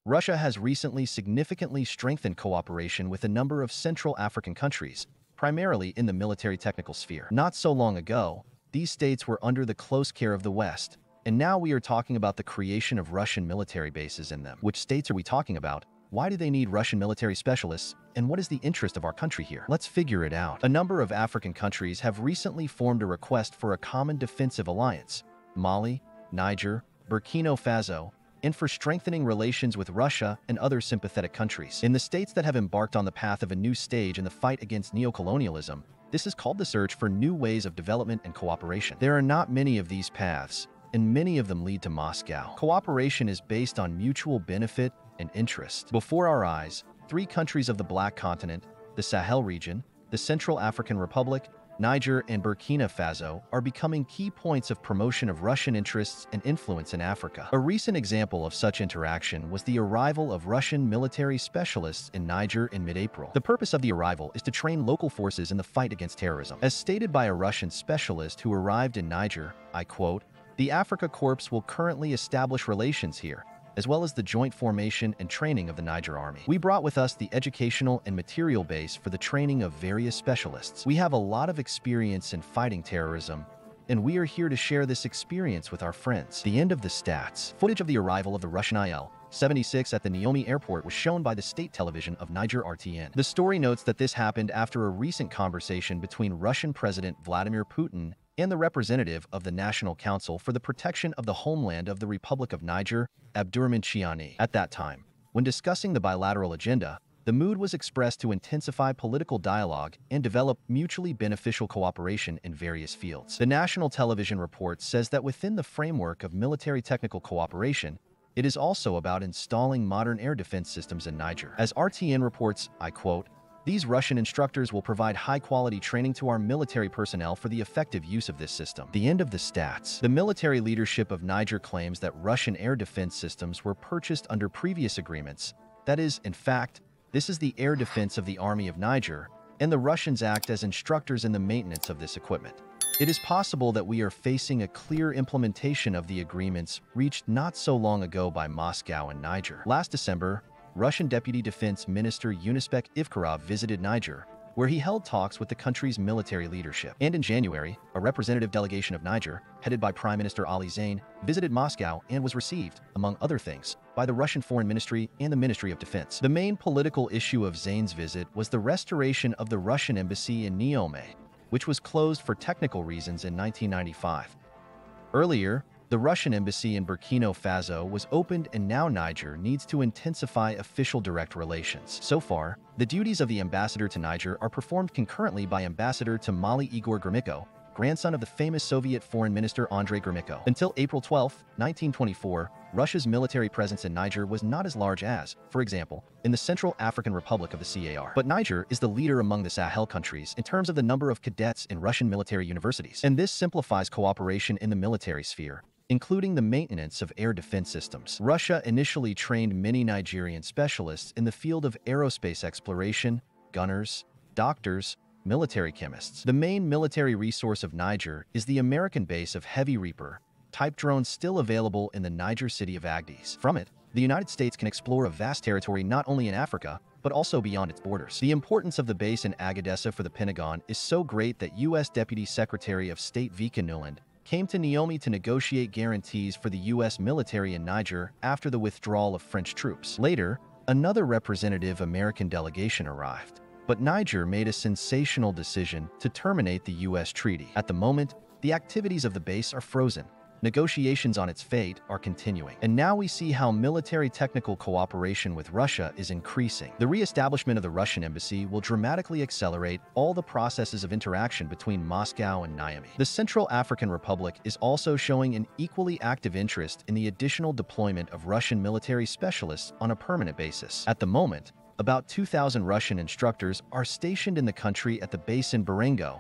Russia has recently significantly strengthened cooperation with a number of Central African countries, primarily in the military-technical sphere. Not so long ago, these states were under the close care of the West, and now we are talking about the creation of Russian military bases in them. Which states are we talking about? Why do they need Russian military specialists? And what is the interest of our country here? Let's figure it out. A number of African countries have recently formed a request for a common defensive alliance: Mali, Niger, Burkina Faso, and for strengthening relations with Russia and other sympathetic countries. In the states that have embarked on the path of a new stage in the fight against neocolonialism, this is called the search for new ways of development and cooperation. There are not many of these paths, and many of them lead to Moscow. Cooperation is based on mutual benefit and interest. Before our eyes, three countries of the Black Continent, the Sahel region, the Central African Republic, Niger, and Burkina Faso are becoming key points of promotion of Russian interests and influence in Africa. A recent example of such interaction was the arrival of Russian military specialists in Niger in mid-April. The purpose of the arrival is to train local forces in the fight against terrorism. As stated by a Russian specialist who arrived in Niger, I quote, "The Africa Corps will currently establish relations here, as well as the joint formation and training of the Niger Army. We brought with us the educational and material base for the training of various specialists. We have a lot of experience in fighting terrorism, and we are here to share this experience with our friends." The end of the stats. Footage of the arrival of the Russian Il-76 at the Niamey airport was shown by the state television of Niger RTN. The story notes that this happened after a recent conversation between Russian President Vladimir Putin and the representative of the National Council for the Protection of the Homeland of the Republic of Niger, Abdurrahman Chiani. At that time, when discussing the bilateral agenda, the mood was expressed to intensify political dialogue and develop mutually beneficial cooperation in various fields. The national television report says that within the framework of military technical cooperation, it is also about installing modern air defense systems in Niger. As RTN reports, I quote, "These Russian instructors will provide high-quality training to our military personnel for the effective use of this system." The end of the stats. The military leadership of Niger claims that Russian air defense systems were purchased under previous agreements. That is, in fact, this is the air defense of the Army of Niger, and the Russians act as instructors in the maintenance of this equipment. It is possible that we are facing a clear implementation of the agreements reached not so long ago by Moscow and Niger. Last December, Russian Deputy Defense Minister Yunusbek Ivkarov visited Niger, where he held talks with the country's military leadership. And in January, a representative delegation of Niger, headed by Prime Minister Ali Zain, visited Moscow and was received, among other things, by the Russian Foreign Ministry and the Ministry of Defense. The main political issue of Zain's visit was the restoration of the Russian embassy in Niamey, which was closed for technical reasons in 1995. Earlier, the Russian embassy in Burkina Faso was opened, and now Niger needs to intensify official direct relations. So far, the duties of the ambassador to Niger are performed concurrently by Ambassador to Mali Igor Gromyko, grandson of the famous Soviet Foreign Minister Andrei Gromyko. Until April 12, 1924, Russia's military presence in Niger was not as large as, for example, in the Central African Republic of the CAR. But Niger is the leader among the Sahel countries in terms of the number of cadets in Russian military universities, and this simplifies cooperation in the military sphere, including the maintenance of air defense systems. Russia initially trained many Nigerian specialists in the field of aerospace exploration, gunners, doctors, military chemists. The main military resource of Niger is the American base of Heavy Reaper type drones still available in the Niger city of Agadez. From it, the United States can explore a vast territory not only in Africa, but also beyond its borders. The importance of the base in Agadez for the Pentagon is so great that U.S. Deputy Secretary of State Vika Nuland came to Niamey to negotiate guarantees for the U.S. military in Niger after the withdrawal of French troops. Later, another representative American delegation arrived, but Niger made a sensational decision to terminate the U.S. treaty. At the moment, the activities of the base are frozen. Negotiations on its fate are continuing. And now we see how military technical cooperation with Russia is increasing. The re-establishment of the Russian embassy will dramatically accelerate all the processes of interaction between Moscow and Niamey. The Central African Republic is also showing an equally active interest in the additional deployment of Russian military specialists on a permanent basis. At the moment, about 2,000 Russian instructors are stationed in the country at the base in Barengo,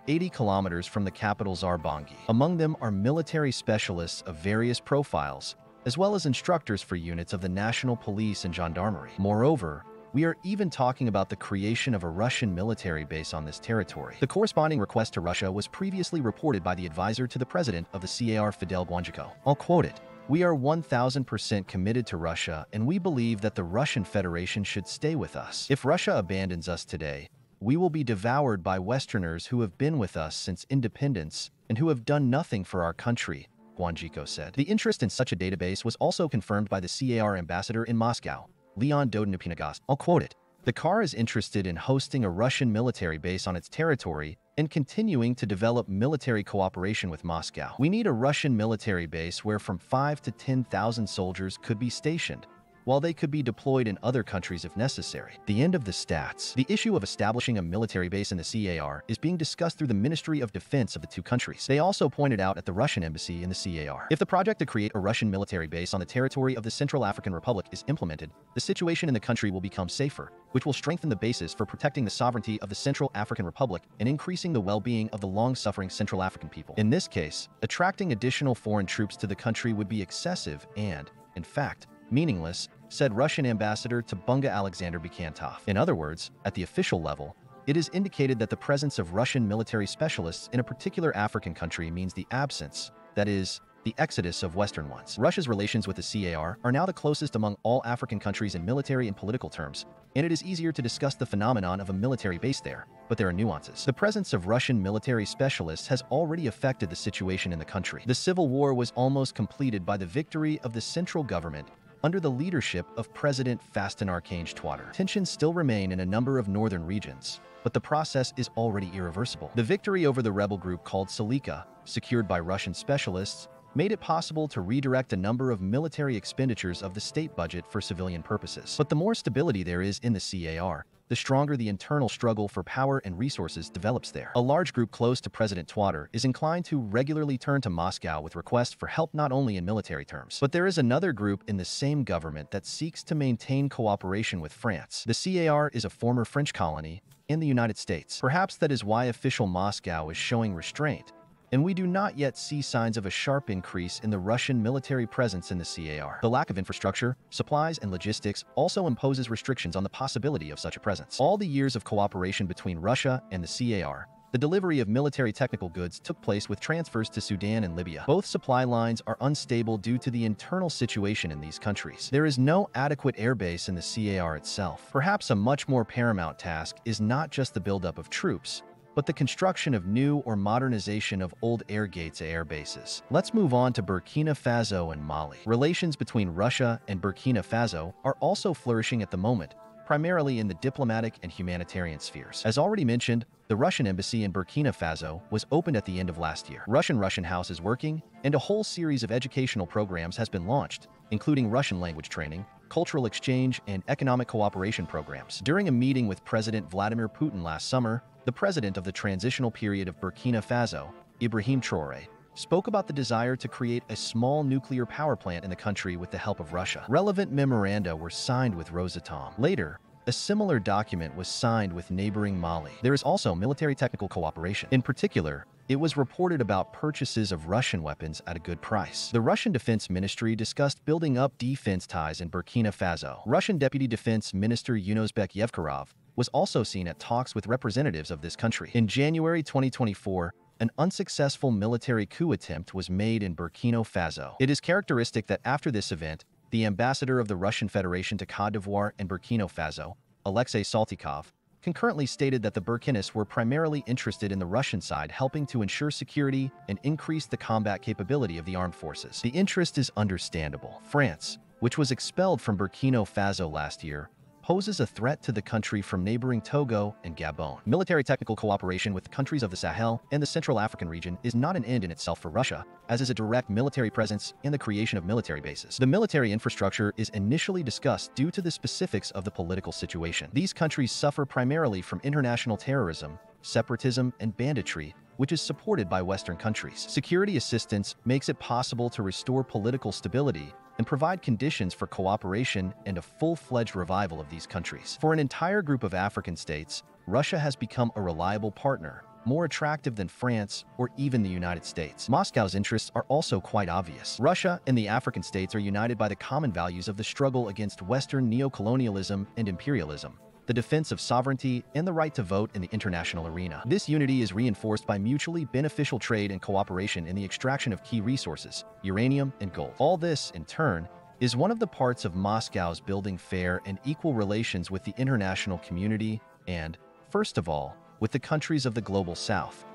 80 kilometers from the capital Zarbangi. Among them are military specialists of various profiles, as well as instructors for units of the National Police and Gendarmerie. Moreover, we are even talking about the creation of a Russian military base on this territory. The corresponding request to Russia was previously reported by the advisor to the president of the CAR, Fidel Guanjico. I'll quote it. We are 1000% committed to Russia, and we believe that the Russian Federation should stay with us. If Russia abandons us today, we will be devoured by Westerners who have been with us since independence and who have done nothing for our country, Huang Jiko said. The interest in such a database was also confirmed by the CAR ambassador in Moscow, Leon Dodonopinagas. I'll quote it. The CAR is interested in hosting a Russian military base on its territory and continuing to develop military cooperation with Moscow. We need a Russian military base where from 5 to 10,000 soldiers could be stationed, while they could be deployed in other countries if necessary. The end of the stats. The issue of establishing a military base in the CAR is being discussed through the Ministry of Defense of the two countries. They also pointed out at the Russian embassy in the CAR. If the project to create a Russian military base on the territory of the Central African Republic is implemented, the situation in the country will become safer, which will strengthen the basis for protecting the sovereignty of the Central African Republic and increasing the well-being of the long-suffering Central African people. In this case, attracting additional foreign troops to the country would be excessive and, in fact, meaningless, said Russian ambassador to Bunga Alexander Bekantov. In other words, at the official level, it is indicated that the presence of Russian military specialists in a particular African country means the absence, that is, the exodus of Western ones. Russia's relations with the CAR are now the closest among all African countries in military and political terms, and it is easier to discuss the phenomenon of a military base there, but there are nuances. The presence of Russian military specialists has already affected the situation in the country. The civil war was almost completed by the victory of the central government under the leadership of President Faustin-Archange Touadér. Tensions still remain in a number of northern regions, but the process is already irreversible. The victory over the rebel group called Salika, secured by Russian specialists, made it possible to redirect a number of military expenditures of the state budget for civilian purposes. But the more stability there is in the CAR, the stronger the internal struggle for power and resources develops there. A large group close to President Touadér is inclined to regularly turn to Moscow with requests for help not only in military terms. But there is another group in the same government that seeks to maintain cooperation with France. The CAR is a former French colony in the United States. Perhaps that is why official Moscow is showing restraint, and we do not yet see signs of a sharp increase in the Russian military presence in the CAR. The lack of infrastructure, supplies, and logistics also imposes restrictions on the possibility of such a presence. All the years of cooperation between Russia and the CAR, the delivery of military technical goods took place with transfers to Sudan and Libya. Both supply lines are unstable due to the internal situation in these countries. There is no adequate airbase in the CAR itself. Perhaps a much more paramount task is not just the buildup of troops, but the construction of new or modernization of old air gates at air bases. Let's move on to Burkina Faso and Mali. Relations between Russia and Burkina Faso are also flourishing at the moment, primarily in the diplomatic and humanitarian spheres. As already mentioned, the Russian embassy in Burkina Faso was opened at the end of last year. Russian House is working, and a whole series of educational programs has been launched, including Russian language training, cultural exchange, and economic cooperation programs. During a meeting with President Vladimir Putin last summer, the president of the transitional period of Burkina Faso, Ibrahim Traoré, spoke about the desire to create a small nuclear power plant in the country with the help of Russia. Relevant memoranda were signed with Rosatom. Later, a similar document was signed with neighboring Mali. There is also military technical cooperation. In particular, it was reported about purchases of Russian weapons at a good price. The Russian Defense Ministry discussed building up defense ties in Burkina Faso. Russian Deputy Defense Minister Yunusbek Yevkarov was also seen at talks with representatives of this country. In January 2024, an unsuccessful military coup attempt was made in Burkina Faso. It is characteristic that after this event, the ambassador of the Russian Federation to Côte d'Ivoire and Burkina Faso, Alexei Saltykov, concurrently stated that the Burkinis were primarily interested in the Russian side helping to ensure security and increase the combat capability of the armed forces. The interest is understandable. France, which was expelled from Burkina Faso last year, poses a threat to the country from neighboring Togo and Gabon. Military technical cooperation with countries of the Sahel and the Central African region is not an end in itself for Russia, as is a direct military presence and the creation of military bases. The military infrastructure is initially discussed due to the specifics of the political situation. These countries suffer primarily from international terrorism, separatism, and banditry, which is supported by Western countries. Security assistance makes it possible to restore political stability and provide conditions for cooperation and a full-fledged revival of these countries. For an entire group of African states, Russia has become a reliable partner, more attractive than France or even the United States. Moscow's interests are also quite obvious. Russia and the African states are united by the common values of the struggle against Western neocolonialism and imperialism, the defense of sovereignty, and the right to vote in the international arena. This unity is reinforced by mutually beneficial trade and cooperation in the extraction of key resources, uranium and gold. All this, in turn, is one of the parts of Moscow's building fair and equal relations with the international community and, first of all, with the countries of the Global South.